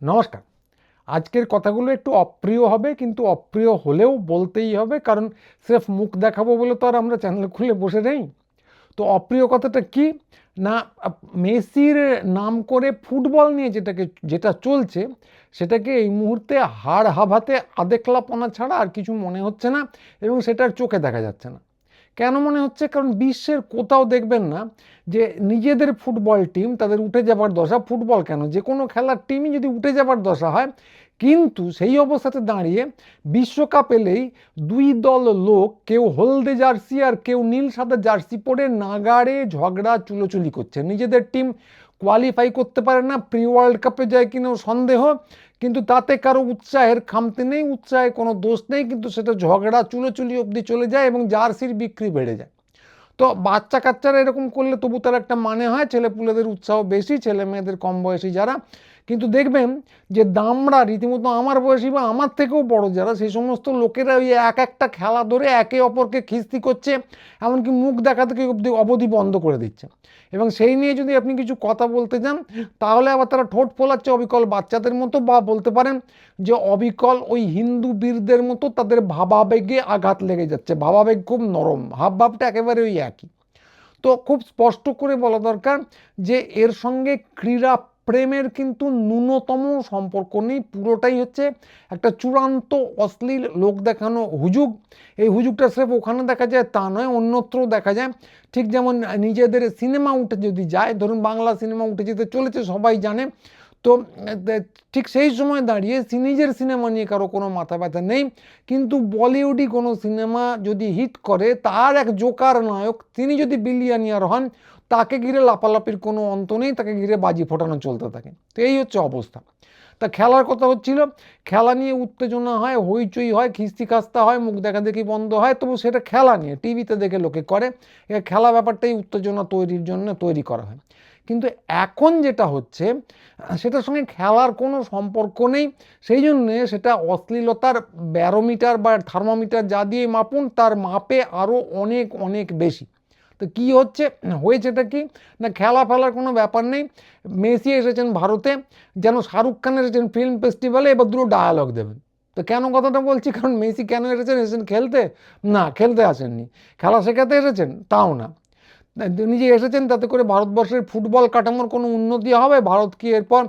নমস্কার। আজকের কথাগুলো একটু অপ্রিয় হবে, কিন্তু অপ্রিয় হলেও বলতেই হবে, কারণ স্রেফ মুখ দেখাবো বলে তো আর আমরা চ্যানেল খুলে বসে নেই। তো অপ্রিয় কথাটা কি না, মেসির নাম করে ফুটবল নিয়ে যেটা চলছে সেটাকে এই মুহূর্তে হাড় হাভাতে আদেকলাপনা ছাড়া আর কিছু মনে হচ্ছে না, এবং সেটার চোখে দেখা যাচ্ছে না। কেন মনে হচ্ছে? কারণ বিশ্বের কোথাও দেখবেন না যে নিজেদের ফুটবল টিম তাদের উঠে যাবার দশা, ফুটবল কেন যে কোনো খেলার টিমই যদি উঠে যাবার দশা হয়, কিন্তু সেই অবস্থাতে দাঁড়িয়ে বিশ্বকাপ এলেই দুই দল লোক, কেউ হলদে জার্সি আর কেউ নীল সাদা জার্সি পরে নাগাড়ে ঝগড়া চুলোচুলি করছে। নিজেদের টিম কোয়ালিফাই করতে পারে না, প্রি ওয়ার্ল্ড কাপে যায় কিনাও সন্দেহ, কিন্তু তাতে কারো উৎসাহের খামতি নেই, উৎসাহে কোনো দোষ নেই, কিন্তু সেটা ঝগড়া চুলোচুলি অবধি চলে যায় এবং জার্সির বিক্রি বেড়ে যায়। তো বাচ্চা কাচ্চারা এরকম করলে তবু তার একটা মানে হয়, ছেলেপুলেদের উৎসাহ বেশি, ছেলে মেয়েদের কম বয়সী যারা। কিন্তু দেখবেন যে দামড়া রীতিমতো আমার বয়সী বা আমার থেকেও বড় যারা, সেই সমস্ত লোকেরা ওই এক একটা খেলা ধরে একে অপরকে খিস্তি করছে, এমনকি মুখ দেখা থেকে অবধি বন্ধ করে দিচ্ছে। এবং সেই নিয়ে যদি আপনি কিছু কথা বলতে যান, তাহলে আবার তারা ঠোঁট ফোলাচ্ছে অবিকল বাচ্চাদের মতো, বা বলতে পারেন যে অবিকল ওই হিন্দু বীরদের মতো তাদের ভাবাবেগে আঘাত লেগে যাচ্ছে। ভাবাবেগ খুব নরম, হাবভাবটা একেবারে ওই একই। তো খুব স্পষ্ট করে বলা দরকার যে এর সঙ্গে ক্রীড়া প্রেমের কিন্তু ন্যূনতম সম্পর্ক নেই, পুরোটাই হচ্ছে একটা চূড়ান্ত অশ্লীল লোক দেখানো হুজুগ। এই হুজুগটা স্রেফ ওখানে দেখা যায় তা নয়, অন্যত্রও দেখা যায়। ঠিক যেমন নিজেদের সিনেমা উঠে যদি যায়, ধরুন বাংলা সিনেমা উঠে যেতে চলেছে সবাই জানে, তো ঠিক সেই সময় দাঁড়িয়ে নিজের সিনেমা নিয়ে কারো কোনো মাথা ব্যথা নেই, কিন্তু বলিউডি কোনো সিনেমা যদি হিট করে, তার এক জোকার নায়ক তিনি যদি বিলিয়নিয়ার হন, তাকে ঘিরে লাপালাপির কোনো অন্ত নেই, তাকে ঘিরে বাজি ফোটানো চলতে থাকে। তো এই হচ্ছে অবস্থা। তা খেলার কথা হচ্ছিল, খেলা নিয়ে উত্তেজনা হয়, হইচই হয়, খিস্তি খাস্তা হয়, মুখ দেখা দেখি বন্ধ হয়, তবু সেটা খেলা নিয়ে টিভিতে দেখে লোকে করে। খেলা ব্যাপারটাই উত্তেজনা তৈরির জন্য তৈরি করা হয়। কিন্তু এখন যেটা হচ্ছে সেটার সঙ্গে খেলার কোনো সম্পর্ক নেই, সেই জন্যে সেটা অশ্লীলতার ব্যারোমিটার বা থার্মোমিটার যা দিয়ে মাপুন, তার মাপে আরও অনেক অনেক বেশি। তো কী হয়েছেটা কি না, খেলা ফেলার কোনো ব্যাপার নেই। মেসি এসেছেন ভারতে, যেন শাহরুখ খান এসেছেন ফিল্ম ফেস্টিভ্যালে, এবার দুটো ডায়ালগ দেবেন। তো কেন কথাটা বলছি, কারণ মেসি কেন এসেছেন খেলতে? না, খেলতে আসেননি, খেলা শেখাতে এসেছেন, তাও না। নিজে এসেছেন তাতে করে ভারতবর্ষের ফুটবল কাঠামোর কোনো উন্নতি হবে? ভারত কি এরপর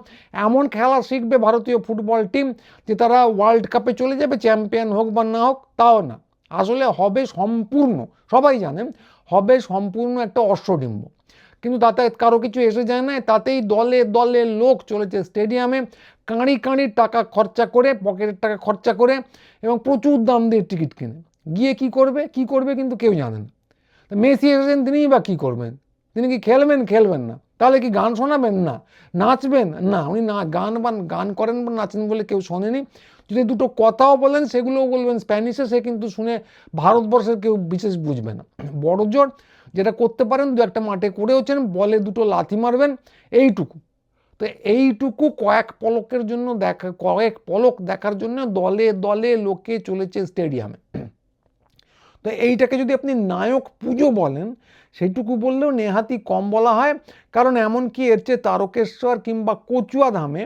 এমন খেলা শিখবে ভারতীয় ফুটবল টিম যে তারা ওয়ার্ল্ড কাপে চলে যাবে, চ্যাম্পিয়ন হোক বা না হোক? তাও না। আসলে হবে সম্পূর্ণ, সবাই জানেন, হবে সম্পূর্ণ একটা অশ্বডিম্ব। কিন্তু তাতে কারো কিছু এসে যায় না, তাতেই দলে দলে লোক চলেছে স্টেডিয়ামে, কাঁড়ি কাঁড়ি টাকা খরচা করে, পকেটের টাকা খরচা করে, এবং প্রচুর দাম দিয়ে টিকিট কিনে গিয়ে কি করবে কিন্তু কেউ জানে না। মেসি এসেছেন, তিনিই বা কী করবেন? তিনি কি খেলবেন না? তাহলে কি গান শোনাবেন? না। নাচবেন? না, উনি গান করেন বা নাচেন বলে কেউ শোনেনি। যদি দুটো কথাও বলেন, সেগুলোও বলবেন স্প্যানিশে, সে কিন্তু শুনে ভারতবর্ষের কেউ বিশেষ বুঝবে না। বড়জোর যেটা করতে পারেন, দু একটা মাঠে করেওছেন, বলে দুটো লাথি মারবেন, এইটুকু। তো এইটুকু কয়েক পলক দেখার জন্য দলে দলে লোকে চলেছে স্টেডিয়ামে। তো এইটাকে যদি আপনি নায়ক পুজো বলেন, সেইটুকু বললেও নেহাতি কম বলা হয়। কারণ এমনকি এর চেয়ে তারকেশ্বর কিংবা কচুয়া ধামে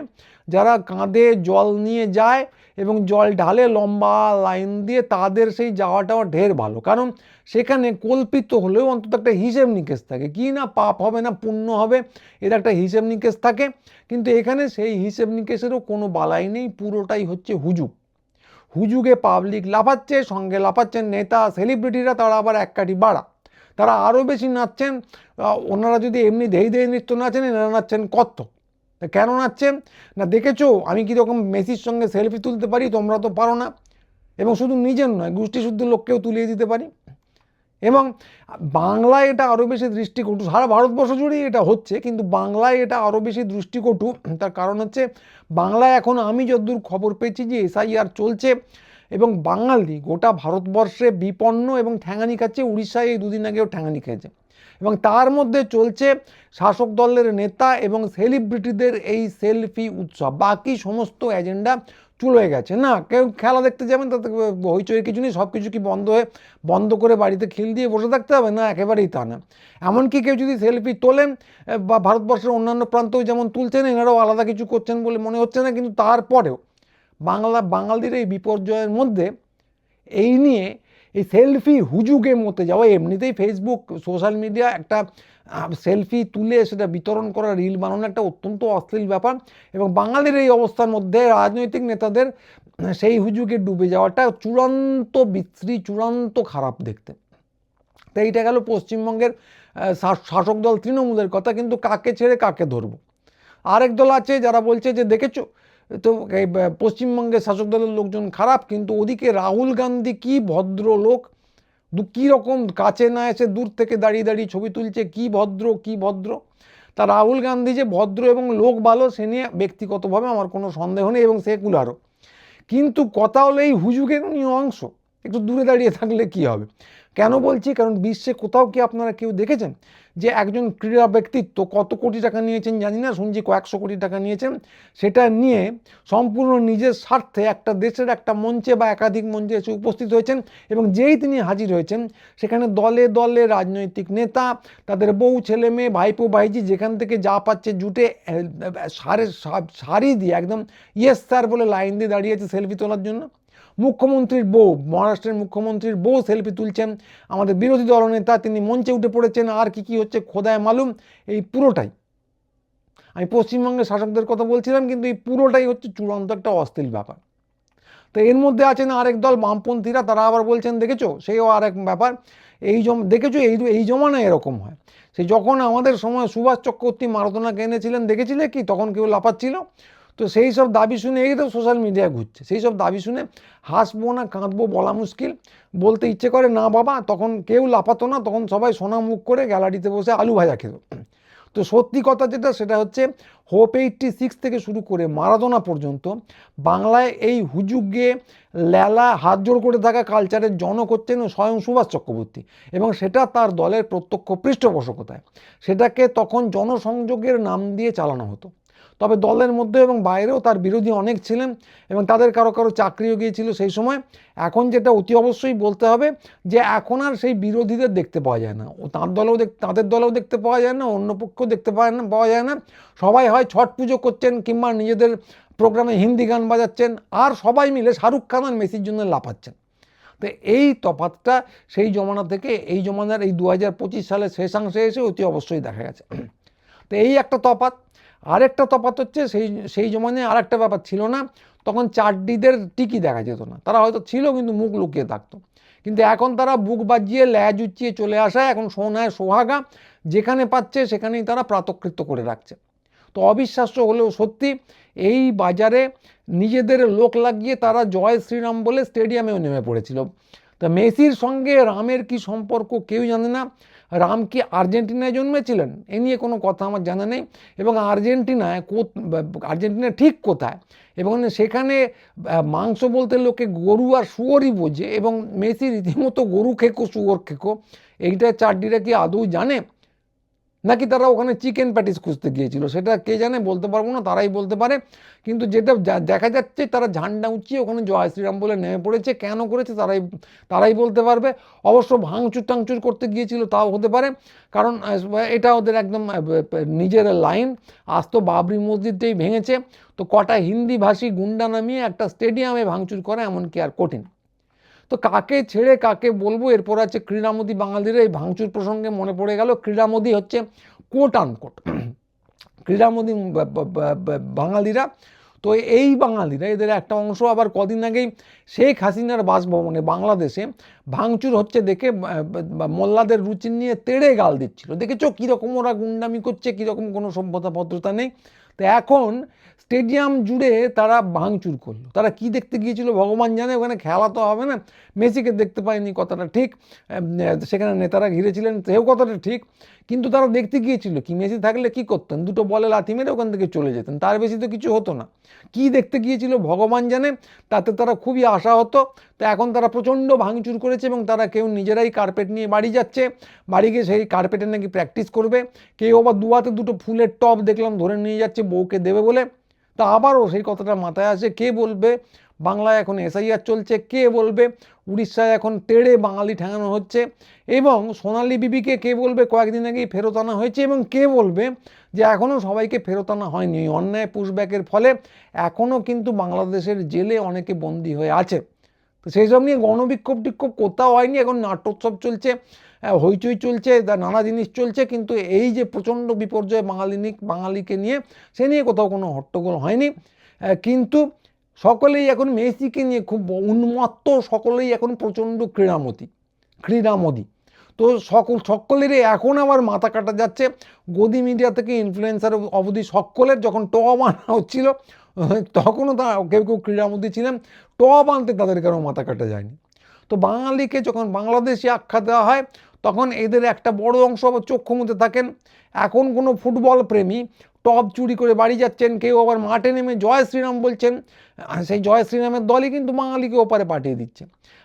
যারা কাঁধে জল নিয়ে যায় এবং জল ঢালে লম্বা লাইন দিয়ে, তাদের সেই যাওয়াটাও ঢের ভালো। কারণ সেখানে কল্পিত হলেও অন্তত একটা হিসেব নিকেশ থাকে, কি না পাপ হবে না পুণ্য হবে, এর একটা হিসেব নিকেশ থাকে। কিন্তু এখানে সেই হিসেব নিকেশেরও কোনো বালাই নেই, পুরোটাই হচ্ছে হুজুগ। হুজুগে পাবলিক লাফাচ্ছে, সঙ্গে লাফাচ্ছেন নেতা সেলিব্রিটিরা, তারা আবার এক কাঠি বাড়া, তারা আরও বেশি নাচছেন। ওনারা যদি এমনি ধেই ধেই নৃত্য নাচেন, এনারা নাচছেন কত্থক। কেন নাচছেন না, দেখেছো আমি কীরকম মেসির সঙ্গে সেলফি তুলতে পারি, তোমরা তো পারো না। এবং শুধু নিজের নয়, গোষ্ঠী শুদ্ধ লোককেও তুলিয়ে দিতে পারি। এবং বাংলায় এটা আরও বেশি দৃষ্টিকটু, সারা ভারতবর্ষ জুড়েই এটা হচ্ছে, কিন্তু বাংলায় এটা আরও বেশি দৃষ্টিকটু। তার কারণ হচ্ছে, বাংলায় এখন আমি যতদূর খবর পেয়েছি যে এসআইআর চলছে, এবং বাঙালি গোটা ভারতবর্ষে বিপন্ন এবং ঠ্যাঙানি খাচ্ছে। উড়িষ্যায় এই দুদিন আগেও ঠ্যাঙানি খেয়েছে। এবং তার মধ্যে চলছে শাসক দলের নেতা এবং সেলিব্রিটিদের এই সেলফি উৎসব। বাকি সমস্ত এজেন্ডা চলে গেছে। না, কেউ খেলা দেখতে যাবেন তাতে হইচই কিছু নেই, সব কিছু কি বন্ধ করে বাড়িতে খিল দিয়ে বসে থাকতে হবে? না, একেবারেই তা না। এমনকি কেউ যদি সেলফি তোলেন বা ভারতবর্ষের অন্যান্য প্রান্তেও যেমন তুলছেন, এনারাও আলাদা কিছু করছেন বলে মনে হচ্ছে না, কিন্তু তারপরেও বাঙালির এই বিপর্যয়ের মধ্যে এই নিয়ে এই সেলফি হুজুগে মতে যাওয়া, এমনিতেই ফেসবুক সোশ্যাল মিডিয়া একটা সেলফি তুলে সেটা বিতরণ করা, রিল বানানো একটা অত্যন্ত অশ্লীল ব্যাপার, এবং বাঙালির এই অবস্থার মধ্যে রাজনৈতিক নেতাদের সেই হুজুগে ডুবে যাওয়াটা চূড়ান্ত বিশ্রী, চূড়ান্ত খারাপ দেখতে। তো এইটা গেল পশ্চিমবঙ্গের শাসক দল তৃণমূলের কথা, কিন্তু কাকে ছেড়ে কাকে ধরবো? আরেক দল আছে যারা বলছে যে দেখেছো তো এই পশ্চিমবঙ্গের শাসক দলের লোকজন খারাপ, কিন্তু ওদিকে রাহুল গান্ধী কি ভদ্র লোক, কী রকম কাছে না এসে দূর থেকে দাঁড়িয়ে দাঁড়িয়ে ছবি তুলছে, কি ভদ্র। তা রাহুল গান্ধী যে ভদ্র এবং লোক ভালো সে নিয়ে ব্যক্তিগতভাবে আমার কোনো সন্দেহ নেই, এবং সেকুলারও। কিন্তু কথা হলো এই হুজুগের অংশ একটু দূরে দাঁড়িয়ে থাকলে কি হবে? কেন বলছি? কারণ বিশ্বে কোথাও কি আপনারা কেউ দেখেছেন যে একজন ক্রীড়া ব্যক্তিত্ব কত কোটি টাকা নিয়েছেন জানি না, শুনছি কয়েকশো কোটি টাকা নিয়েছেন, সেটা নিয়ে সম্পূর্ণ নিজের স্বার্থে একটা দেশের একটা মঞ্চে বা একাধিক মঞ্চে এসে উপস্থিত হয়েছেন, এবং যেই তিনি হাজির হয়েছেন সেখানে দলে দলে রাজনৈতিক নেতা, তাদের বউ ছেলে মেয়ে ভাইপো ভাইজি যেখান থেকে যা পাচ্ছে জুটে সারি দিয়ে একদম ইয়েস স্যার বলে লাইন দিয়ে দাঁড়িয়েছে সেলফি তোলার জন্য। মুখ্যমন্ত্রীর বউ, মহারাষ্ট্রের মুখ্যমন্ত্রীর বউ সেলফি তুলছেন, আমাদের বিরোধী দলনেতা তিনি মঞ্চে উঠে পড়েছেন, আর কি হচ্ছে খোদায় মালুম। এই পুরোটাই, আমি পশ্চিমবঙ্গের শাসকদের কথা বলছিলাম, কিন্তু এই পুরোটাই হচ্ছে চূড়ান্ত একটা অশ্লীল ব্যাপার। তো এর মধ্যে আছেন আরেক দল বামপন্থীরা, তারা আবার বলছেন দেখেছো, সেও আরেক ব্যাপার, দেখেছো এই জমানায় এরকম হয়। সেই যখন আমাদের সময় সুভাষ চক্রবর্তী মারাদোনাকে এনেছিলেন, দেখেছিলে কি তখন কেউ লাফাচ্ছিল? তো সেই সব দাবি শুনে এই তো সোশ্যাল মিডিয়ায় ঘুরছে, সেই সব দাবি শুনে হাসবো না কাঁদবো বলা মুশকিল, বলতে ইচ্ছে করে না বাবা, তখন কেউ লাফাতো না, তখন সবাই সোনা মুখ করে গ্যালারিতে বসে আলু ভাজা খেত। তো সত্যি কথা যেটা সেটা হচ্ছে হোপ 86 থেকে শুরু করে মারাদোনা পর্যন্ত বাংলায় এই হুজুগে লেলা হাত জোড় করে থাকা কালচারের জনক হচ্ছেন স্বয়ং সুভাষ চক্রবর্তী, এবং সেটা তার দলের প্রত্যক্ষ পৃষ্ঠপোষকতায়। সেটাকে তখন জনসংযোগের নাম দিয়ে চালানো হতো। তবে দলের মধ্যে এবং বাইরেও তার বিরোধী অনেক ছিলেন, এবং তাদের কারো কারো চাকরিও গিয়েছিল সেই সময়। এখন যেটা অতি অবশ্যই বলতে হবে যে এখন আর সেই বিরোধীদের দেখতে পাওয়া যায় না, ও তাদের দলেও দেখতে পাওয়া যায় না, অন্য পক্ষও দেখতে পাওয়া যায় না। সবাই হয় ছট পুজো করছেন কিংবা নিজেদের প্রোগ্রামে হিন্দি গান বাজাচ্ছেন, আর সবাই মিলে শাহরুখ খান আর মেসির জন্য লাফাচ্ছেন। তো এই তফাৎটা সেই জমানা থেকে এই জমানার এই 2025 সালের শেষাংশে এসে অতি অবশ্যই দেখা গেছে। তো এই একটা তফাৎ। আরেকটা তফাৎ হচ্ছে সেই জমানায় আর একটা ব্যাপার ছিল না, তখন চাড্ডিদের টিকি দেখা যেত না, তারা হয়তো ছিল কিন্তু মুখ লুকিয়ে থাকতো। কিন্তু এখন তারা বুক বাজিয়ে ল্যাজ উচ্চিয়ে চলে আসায় এখন সোনায় সোহাগা, যেখানে পাচ্ছে সেখানেই তারা প্রাতকৃত্য করে রাখছে। তো অবিশ্বাস্য হলেও সত্যি, এই বাজারে নিজেদের লোক লাগিয়ে তারা জয় শ্রীরাম বলে স্টেডিয়ামেও নেমে পড়েছিল। তা মেসির সঙ্গে রামের কি সম্পর্ক কেউ জানে না। রাম কি আর্জেন্টিনায় জন্মেছিলেন এ নিয়ে কোনো কথা আমার জানা নেই, এবং আর্জেন্টিনা ঠিক কোথায়, এবং সেখানে মাংস বলতে লোকে গরু আর শুয়োরই বোঝে, এবং মেসি রীতিমতো গরু খেকো শুয়োর খেকো, এইটা চাড্ডিরা কি আদৌ জানে, নাকি তারা ওখানে চিকেন প্যাটিস খুঁজতে গিয়েছিল সেটা কে জানে, বলতে পারবো না, তারাই বলতে পারে। কিন্তু যেটা দেখা যাচ্ছে তারা ঝান্ডা উঁচিয়ে ওখানে জয় শ্রীরাম বলে নেমে পড়েছে, কেন করেছে তারাই বলতে পারবে। অবশ্য ভাঙচুর টাংচুর করতে গিয়েছিল তাও হতে পারে, কারণ এটা ওদের একদম নিজের লাইন। আজ তো বাবরি মসজিদটাই ভেঙেছে, তো কটা হিন্দিভাষী গুন্ডা নামিয়ে একটা স্টেডিয়ামে ভাঙচুর করা এমন কি আর কঠিন? তো কাকে ছেড়ে কাকে বলবো? এরপর আছে ক্রীড়ামোদী বাঙালিরা। এই ভাঙচুর প্রসঙ্গে মনে পড়ে গেল, ক্রীড়ামোদী হচ্ছে কোট আনকোট ক্রীড়ামোদী বাঙালিরা। তো এই বাঙালিরা এদের একটা অংশ আবার কদিন আগেই শেখ হাসিনার বাসভবনে বাংলাদেশে ভাঙচুর হচ্ছে দেখে মোল্লাদের রুচি নিয়ে তেড়ে গাল দিচ্ছিল। দেখেছো কীরকম ওরা গুন্ডামি করছে, কীরকম কোনো সভ্যতা ভদ্রতা নেই। তো এখন স্টেডিয়াম জুড়ে তারা ভাঙচুর করলো, তারা কি দেখতে গিয়েছিল ভগবান জানে, ওখানে খেলা তো হবে না, মেসিকে দেখতে পায়নি কথাটা ঠিক, সেখানে নেতারা ঘিরেছিলেন সেও কথাটা ঠিক, কিন্তু তারা দেখতে গিয়েছিল কি, মেসি থাকলে কি করতেন, দুটো বলে লাথি মেরে ওখান থেকে চলে যেতেন, তার বেশি তো কিছু হতো না। কি দেখতে গিয়েছিল ভগবান জানে, তাতে তারা খুবই আশা হতো। তো এখন তারা প্রচণ্ড ভাঙচুর করেছে, এবং তারা কেউ নিজেরাই কার্পেট নিয়ে বাড়ি যাচ্ছে, বাড়ি গিয়ে সেই কার্পেটে নাকি প্র্যাকটিস করবে, কেউ আবার দুহাতে দুটো ফুলের টব দেখলাম ধরে নিয়ে যাচ্ছে বউকে দেবে বলে। তা আবারও সেই কথাটা মাথায় আসে, কে বলবে বাংলায় এখন এসআইআর চলছে, কে বলবে উড়িষ্যায় এখন তেড়ে বাঙালি ঠেঙানো হচ্ছে, এবং সোনালী বিবিকে কে বলবে কয়েকদিন আগেই ফেরত আনা হয়েছে, এবং কে বলবে যে এখনও সবাইকে ফেরত আনা হয়নি। এই অন্যায় পুশব্যাকের ফলে এখনও কিন্তু বাংলাদেশের জেলে অনেকে বন্দী হয়ে আছে। তো সেই সব নিয়ে গণবিক্ষোভ টিক্ষোভ কোথাও হয়নি, এখন নাট্যোৎসব চলছে, হইচই চলছে, নানা জিনিস চলছে, কিন্তু এই যে প্রচণ্ড বিপর্যয় বাঙালিকে নিয়ে, সে নিয়ে কোথাও কোনো হট্টগোল হয়নি। কিন্তু সকলেই এখন মেসিকে নিয়ে খুব উন্মত্ত, সকলেই এখন প্রচণ্ড ক্রীড়ামোদী। তো সকলেরই এখন আবার মাথা কাটা যাচ্ছে, গদি মিডিয়া থেকে ইনফ্লুয়েন্সার অবধি সকলের যখন টপ আনা হচ্ছিল তখনও তারা কেউ কেউ ক্রীড়ামোদী ছিলেন, টপ আনতে তাদের কারো মাথা কাটা যায়নি। তো বাঙালিকে যখন বাংলাদেশি আখ্যা দেওয়া হয় তখন এদের একটা বড় অংশ আবার চক্ষু মুদে থাকেন। এখন কোনো ফুটবল প্রেমী টপ চুরি করে বাড়ি যাচ্ছেন, কেউ আবার মাঠে নেমে জয় শ্রীরাম বলছেন, সেই জয় শ্রীরামের দলই কিন্তু বাঙালিকে ওপারে পাঠিয়ে দিচ্ছে।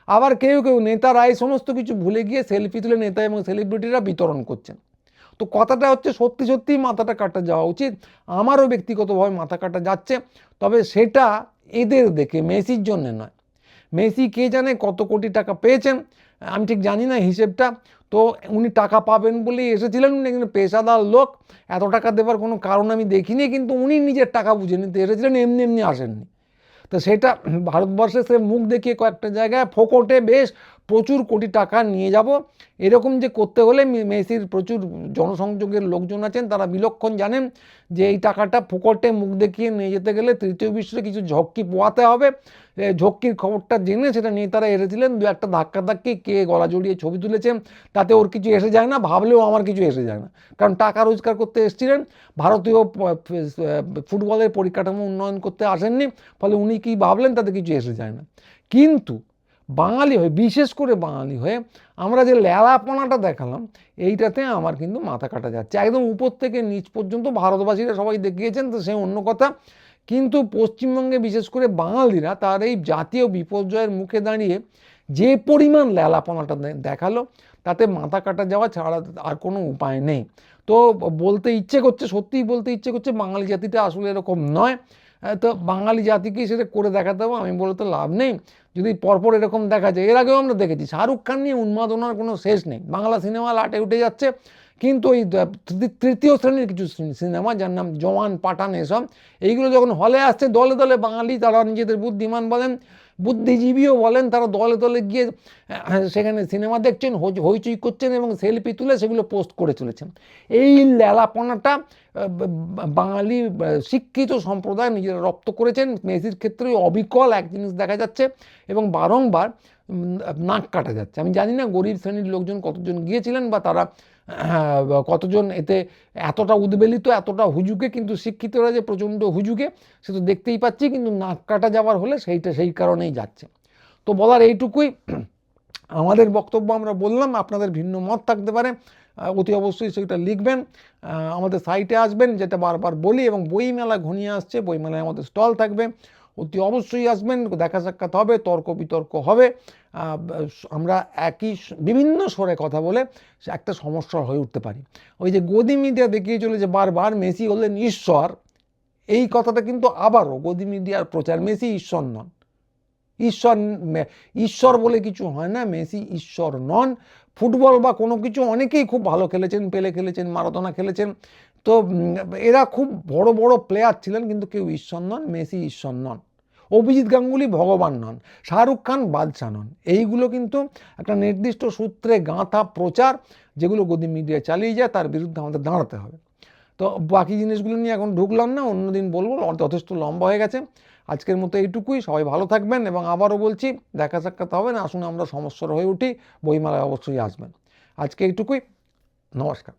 আবার কেউ কেউ নেতারা এই সমস্ত কিছু ভুলে গিয়ে সেলফি তুলে নেতা এবং সেলিব্রিটিরা বিতরণ করছেন। তো কথাটা হচ্ছে সত্যি সত্যিই মাথাটা কাটা যাওয়া উচিত, আমারও ব্যক্তিগতভাবে মাথা কাটা যাচ্ছে, তবে সেটা এদের দেখে, মেসির জন্যে নয়। মেসি কে জানে কত কোটি টাকা পেয়েছেন, আমি ঠিক জানি না হিসেবটা। তো উনি টাকা পাবেন বলেই এসেছিলেন, উনি একজন পেশাদার লোক, এত টাকা দেওয়ার কোনো কারণ আমি দেখিনি, কিন্তু উনি নিজের টাকা বুঝে নিতে এসেছিলেন, এমনি এমনি আসেননি। তো সেটা ভারতবর্ষে সে মুখ দেখিয়ে কয়েকটা জায়গায় ফোকটে বেশ প্রচুর কোটি টাকা নিয়ে যাব, এরকম যে করতে হলে মেসির প্রচুর জনসংযোগের লোকজন আছেন, তারা বিলক্ষণ জানেন যে এই টাকাটা ফোকটে মুখ দেখিয়ে নিয়ে যেতে গেলে তৃতীয় বিশ্বে কিছু ঝক্কি পোয়াতে হবে। ঝক্কির খবরটা জেনে সেটা নিয়ে তারা এসেছিলেন, দু একটা ধাক্কি কে গলা জড়িয়ে ছবি তুলেছেন, তাতে ওর কিছু এসে যায় না, ভাবলেও আমার কিছু এসে যায় না, কারণ টাকা রোজগার করতে এসেছিলেন, ভারতীয় ফুটবলের পরিকাঠামো উন্নয়ন করতে আসেননি, ফলে উনি কি ভাবলেন তাতে কিছু এসে যায় না। কিন্তু বাঙালি হয়ে, বিশেষ করে বাঙালি হয়ে আমরা যে ল্যালাপনাটা দেখালাম, এইটাতে আমার কিন্তু মাথা কাটা যাচ্ছে, একদম উপর থেকে নিচ পর্যন্ত ভারতবাসীরা সবাই দেখিয়েছেন, তো সে অন্য কথা। কিন্তু পশ্চিমবঙ্গে বিশেষ করে বাঙালিরা তার এই জাতীয় বিপর্যয়ের মুখে দাঁড়িয়ে যে পরিমাণ ল্যালাপনাটা দেখালো, তাতে মাথা কাটা যাওয়া ছাড়া আর কোনো উপায় নেই। তো বলতে ইচ্ছে করছে, সত্যিই বলতে ইচ্ছে করছে, বাঙালি জাতিটা আসলে এরকম নয়। তো বাঙালি জাতিকেই সেটা করে দেখাতে হবে, আমি বলে তো লাভ নেই যদি পরপর এরকম দেখা যায়। এর আগেও আমরা দেখেছি শাহরুখ খান নিয়ে উন্মাদনার কোনো শেষ নেই, বাংলা সিনেমা লাটে উঠে যাচ্ছে, কিন্তু ওই তৃতীয় শ্রেণীর কিছু সিনেমা যার নাম জওয়ান, পাঠান, এসব এইগুলো যখন হলে আসছে, দলে দলে বাঙালি, তারা নিজেদের বুদ্ধিমান বলেন, বুদ্ধিজীবীও বলেন, তারা দলে দলে গিয়ে সেখানে সিনেমা দেখছেন, হইচই করছেন এবং সেলফি তুলে সেগুলো পোস্ট করে চলেছেন। এই ল্যালাপনাটা বাঙালি শিক্ষিত সম্প্রদায় নিজেরা রপ্ত করেছেন। মেসির ক্ষেত্রে অবিকল এক জিনিস দেখা যাচ্ছে এবং বারংবার নাক কাটা যাচ্ছে। আমি জানি না গরিব শ্রেণীর লোকজন কতজন গিয়েছিলেন বা তারা কতজন এতে এতটা উদ্বেলিত, এতটা হুজুকে, কিন্তু শিক্ষিতরা যে প্রচণ্ড হুজুকে সে তো দেখতেই পাচ্ছি, কিন্তু নাক কাটা যাওয়ার হলে সেই কারণেই যাচ্ছে। তো বলার এইটুকুই, আমাদের বক্তব্য আমরা বললাম, আপনাদের ভিন্ন মত থাকতে পারে, অতি অবশ্যই সেটা লিখবেন, আমাদের সাইটে আসবেন, যেটা বারবার বলি, এবং বইমেলা ঘনিয়ে আসছে, বইমেলায় আমাদের স্টল থাকবে, অতি অবশ্যই আসবেন, দেখা সাক্ষাৎ হবে, তর্ক বিতর্ক হবে, আমরা বিভিন্ন স্বরে কথা বলে একটা সমস্যা হয়ে উঠতে পারি। ওই যে গদি মিডিয়া দেখিয়ে চলে যে বারবার মেসি হলেন ঈশ্বর, এই কথাটা কিন্তু আবারও গদি মিডিয়ার প্রচার, মেসি ঈশ্বর নন। ঈশ্বর বলে কিছু হয় না, মেসি ঈশ্বর নন। ফুটবল বা কোনো কিছু অনেকেই খুব ভালো খেলেছেন, পেলে খেলেছেন, মারাদোনা খেলেছেন, তো এরা খুব বড় বড় প্লেয়ার ছিলেন, কিন্তু কেউ ঈশ্বর নন, মেসি ঈশ্বর নন। অভিজিৎ গাঙ্গুলি ভগবান নন, শাহরুখ খান বাদশা নন। এইগুলো কিন্তু একটা নির্দিষ্ট সূত্রে গাঁথা প্রচার, যেগুলো গদি মিডিয়া চালিয়ে যায়, তার বিরুদ্ধে আমাদের দাঁড়াতে হবে। তো বাকি জিনিসগুলো নিয়ে এখন ঢুকলাম না, অন্যদিন বলবো, যথেষ্ট লম্বা হয়ে গেছে। আজকের মতো এইটুকুই, সবাই ভালো থাকবেন, এবং আবারও বলছি, দেখা সাক্ষাৎ হবে না, আসুন আমরা সমস্যার হয়ে উঠি, বইমেলায় অবশ্যই আসবেন। আজকে এইটুকুই, নমস্কার।